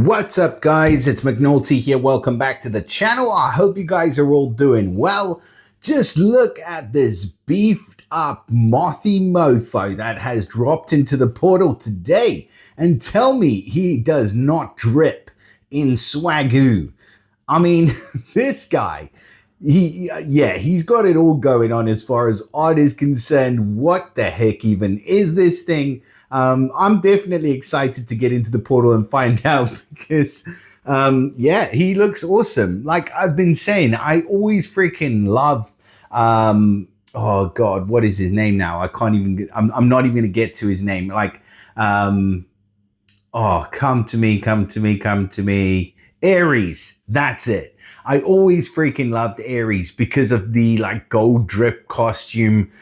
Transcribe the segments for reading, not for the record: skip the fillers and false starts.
What's up, guys? It's McNulty here. Welcome back to the channel. I hope you guys are all doing well. Just look at this beefed up mothy mofo that has dropped into the portal today and tell me he does not drip in swagoo. I mean, this guy, he's got it all going on as far as art is concerned. What the heck even is this thing? I'm definitely excited to get into the portal and find out because, he looks awesome. Like I've been saying, I always freaking love, oh God, what is his name now? I can't even, I'm not even going to get to his name. Like, come to me. Ares, that's it. I always freaking loved Ares because of the like gold drip costume,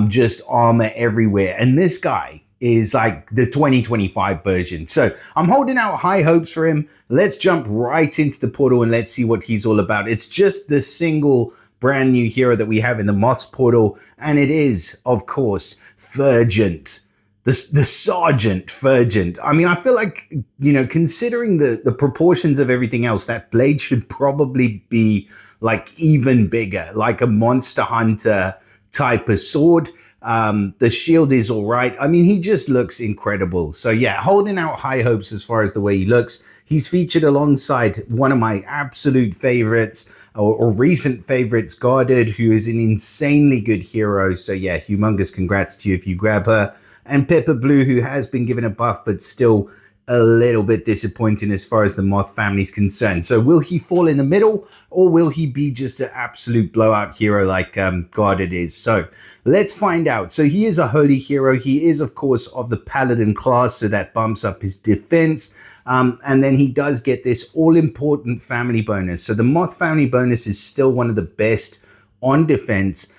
just armor everywhere. And this guy is like the 2025 version. So I'm holding out high hopes for him. Let's jump right into the portal and let's see what he's all about. It's just the single brand new hero that we have in the Moths portal. And it is, of course, Fergent. The Sergeant Fergent. I mean, I feel like, you know, considering the proportions of everything else, that blade should probably be like even bigger, like a Monster Hunter type of sword. The shield is all right. I mean, he just looks incredible. So yeah, holding out high hopes as far as the way he looks. He's featured alongside one of my absolute favorites or recent favorites, Guarded, who is an insanely good hero. So yeah, humongous congrats to you if you grab her. And Pepper Blue, who has been given a buff, but still a little bit disappointing as far as the Moth family is concerned. So will he fall in the middle or will he be just an absolute blowout hero like Guarded is? So let's find out. So he is a holy hero. He is, of course, of the Paladin class, so that bumps up his defense. And then he does get this all-important family bonus. So the Moth family bonus is still one of the best on defense.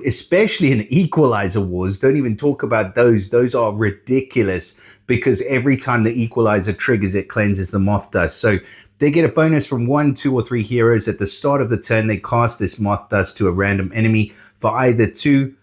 Especially in Equalizer wars. Don't even talk about those. Those are ridiculous because every time the Equalizer triggers, it cleanses the Moth Dust. So they get a bonus from 1, 2, or 3 heroes. At the start of the turn, they cast this Moth Dust to a random enemy for either 2,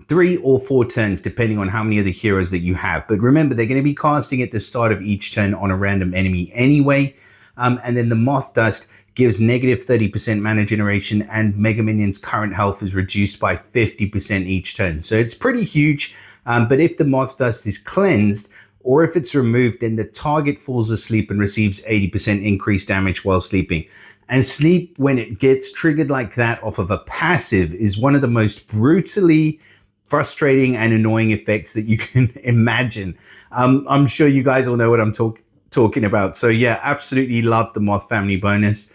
3, or 4 turns, depending on how many of the heroes that you have. But remember, they're going to be casting at the start of each turn on a random enemy anyway. And then the Moth Dust gives negative 30% mana generation, and Mega Minion's current health is reduced by 50% each turn. So it's pretty huge, but if the Moth Dust is cleansed, or if it's removed, then the target falls asleep and receives 80% increased damage while sleeping. And sleep, when it gets triggered like that off of a passive, is one of the most brutally frustrating and annoying effects that you can imagine. I'm sure you guys all know what I'm talking about. So yeah, absolutely love the Moth family bonus.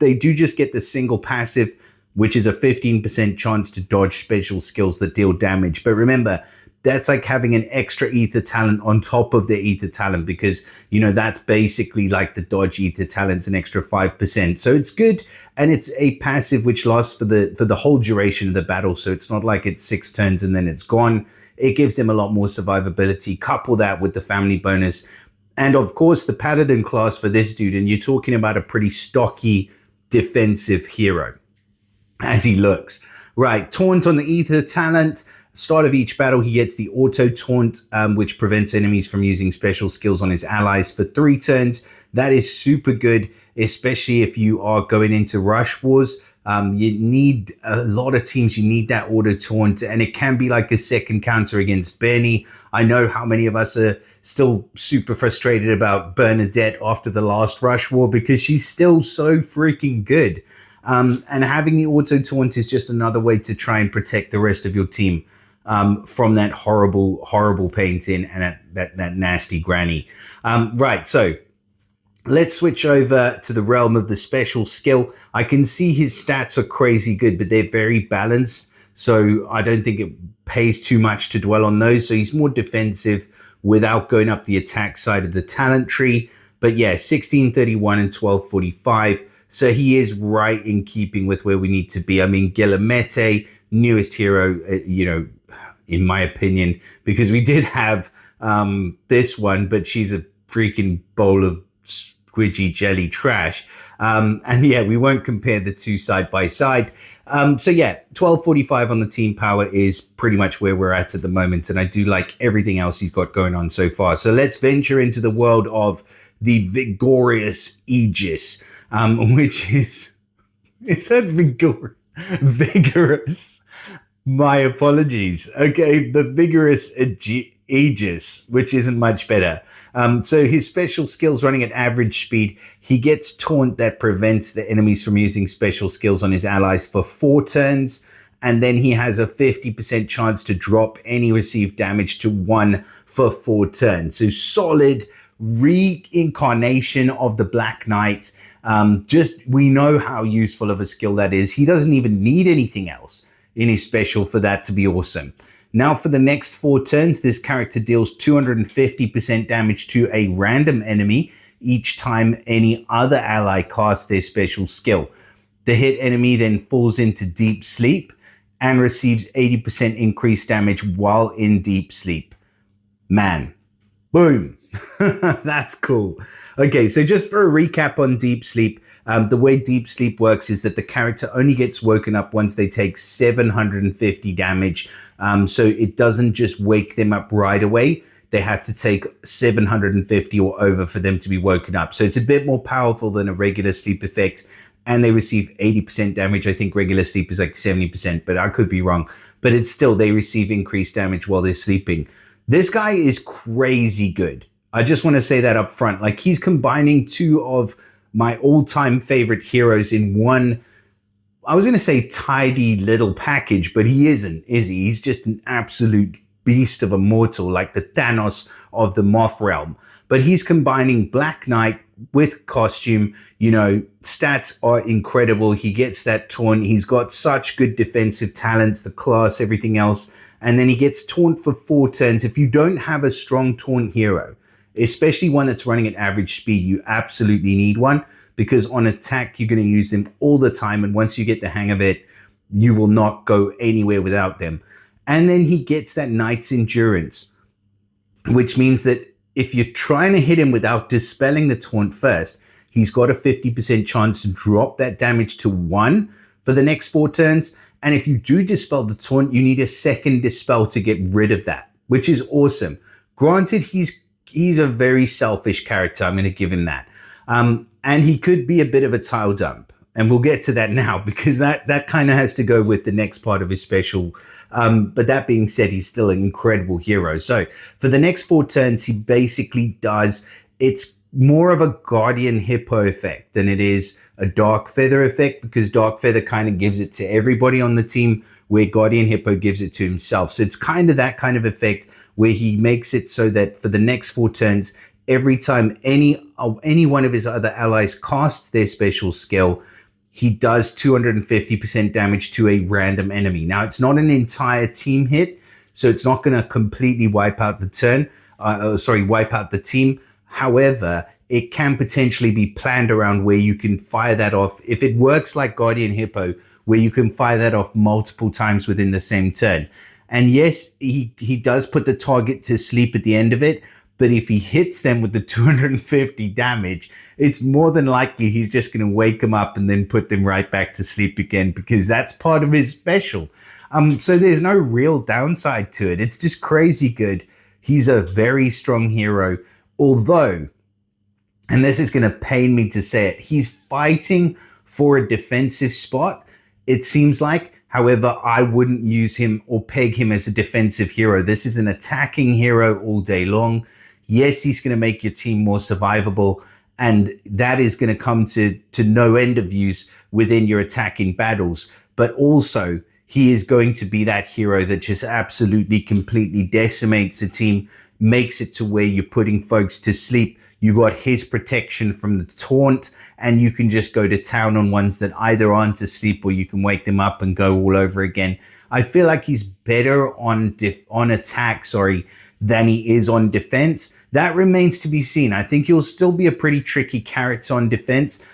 They do just get the single passive, which is a 15% chance to dodge special skills that deal damage. But remember, that's like having an extra ether talent on top of their ether talent because, you know, that's basically like the dodge ether talent's an extra 5%. So it's good. And it's a passive which lasts for the whole duration of the battle. So it's not like it's 6 turns and then it's gone. It gives them a lot more survivability. Couple that with the family bonus. And of course, the Paladin class for this dude, and you're talking about a pretty stocky defensive hero as he looks. Right, Taunt on the Ether talent. Start of each battle, he gets the Auto Taunt, which prevents enemies from using special skills on his allies for 3 turns. That is super good, especially if you are going into rush wars. You need a lot of teams, you need that Auto Taunt, and it can be like a second counter against Bernie. I know how many of us are still super frustrated about Bernadette after the last rush war because she's still so freaking good. And having the Auto Taunt is just another way to try and protect the rest of your team from that horrible painting and that nasty granny. Right, so let's switch over to the realm of the special skill. I can see his stats are crazy good, but they're very balanced. So I don't think it pays too much to dwell on those. So he's more defensive without going up the attack side of the talent tree. But yeah, 1631 and 1245. So he is right in keeping with where we need to be. I mean, Guillemette, newest hero, you know, in my opinion, because we did have this one, but she's a freaking bowl of squidgy jelly trash. And yeah, we won't compare the two side by side. So yeah, 1245 on the team power is pretty much where we're at the moment. And I do like everything else he's got going on so far. So let's venture into the world of the Vigorous Aegis, which is that vigorous? My apologies. Okay, the Vigorous Aegis, which isn't much better. So his special skills running at average speed, he gets Taunt that prevents the enemies from using special skills on his allies for 4 turns. And then he has a 50% chance to drop any received damage to 1 for 4 turns. So solid reincarnation of the Black Knight. We know how useful of a skill that is. He doesn't even need anything else in his special for that to be awesome. Now for the next 4 turns, this character deals 250% damage to a random enemy each time any other ally casts their special skill. The hit enemy then falls into deep sleep and receives 80% increased damage while in deep sleep. Man, boom. That's cool. Okay, so just for a recap on deep sleep, the way deep sleep works is that the character only gets woken up once they take 750 damage. So it doesn't just wake them up right away. They have to take 750 or over for them to be woken up. So it's a bit more powerful than a regular sleep effect. And they receive 80% damage. I think regular sleep is like 70%, but I could be wrong. But it's still, they receive increased damage while they're sleeping. This guy is crazy good. I just want to say that up front. Like, he's combining 2 of my all-time favorite heroes in one, I was going to say tidy little package, but he isn't, is he? He's just an absolute beast of a mortal, like the Thanos of the Moth Realm. But he's combining Black Knight with costume. You know, stats are incredible. He gets that Taunt. He's got such good defensive talents, the class, everything else. And then he gets Taunt for 4 turns. If you don't have a strong Taunt hero, especially one that's running at average speed, you absolutely need one, because on attack, you're going to use them all the time. And once you get the hang of it, you will not go anywhere without them. And then he gets that Knight's Endurance, which means that if you're trying to hit him without dispelling the Taunt first, he's got a 50% chance to drop that damage to 1 for the next 4 turns. And if you do dispel the Taunt, you need a second dispel to get rid of that, which is awesome. Granted, he's a very selfish character. I'm going to give him that. And he could be a bit of a tile dump. And we'll get to that now, because that kind of has to go with the next part of his special. But that being said, he's still an incredible hero. So for the next 4 turns, he basically does, it's more of a Guardian Hippo effect than it is a Dark Feather effect, because Dark Feather kind of gives it to everybody on the team, where Guardian Hippo gives it to himself. So it's kind of that kind of effect where he makes it so that for the next 4 turns, every time any one of his other allies casts their special skill, he does 250% damage to a random enemy. Now, it's not an entire team hit, so it's not going to completely wipe out the turn. Wipe out the team. However, it can potentially be planned around where you can fire that off. If it works like Guardian Hippo, where you can fire that off multiple times within the same turn. And yes, he does put the target to sleep at the end of it, but if he hits them with the 250 damage, it's more than likely he's just going to wake them up and then put them right back to sleep again, because that's part of his special. So there's no real downside to it. It's just crazy good. He's a very strong hero, although, and this is going to pain me to say it, he's fighting for a defensive spot, it seems like. However, I wouldn't use him or peg him as a defensive hero. This is an attacking hero all day long. Yes, he's going to make your team more survivable, and that is going to come to no end of use within your attacking battles. But also, he is going to be that hero that just absolutely, completely decimates a team, makes it to where you're putting folks to sleep. You got his protection from the Taunt, and you can just go to town on ones that either aren't asleep, or you can wake them up and go all over again. I feel like he's better on attack, than he is on defense. That remains to be seen. I think he'll still be a pretty tricky character on defense,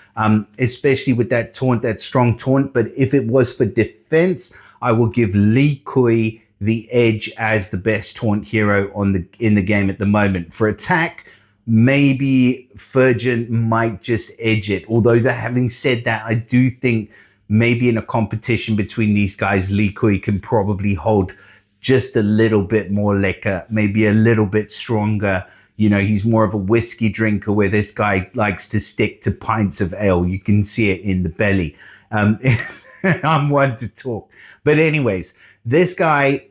especially with that Taunt, that strong Taunt. But if it was for defense, I will give KUI the edge as the best Taunt hero in the game at the moment. For attack, maybe Fergent might just edge it. Although having said that, I do think maybe in a competition between these guys, KUI can probably hold just a little bit more liquor, maybe a little bit stronger, You know, he's more of a whiskey drinker, where this guy likes to stick to pints of ale. You can see it in the belly. I'm one to talk. But anyways, this guy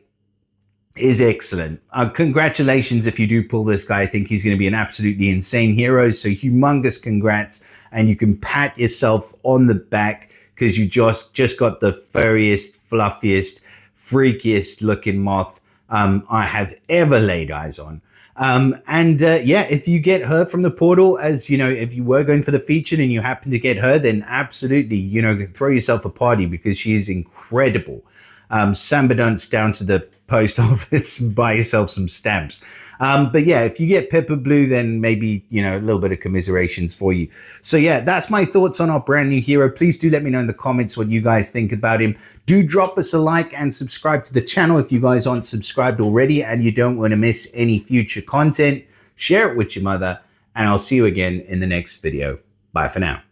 is excellent. Congratulations if you do pull this guy. I think he's going to be an absolutely insane hero. So humongous congrats. And you can pat yourself on the back because you just got the furriest, fluffiest, freakiest looking moth I have ever laid eyes on. Yeah, if you get her from the portal, as you know, if you were going for the featured and you happen to get her, then absolutely, you know, throw yourself a party because she is incredible. Samba dance down to the post office, buy yourself some stamps. But yeah, if you get Pepper Blue, then maybe, you know, a little bit of commiserations for you. So yeah, that's my thoughts on our brand new hero. Please do let me know in the comments what you guys think about him. Do drop us a like and subscribe to the channel if you guys aren't subscribed already and you don't want to miss any future content. Share it with your mother, and I'll see you again in the next video. Bye for now.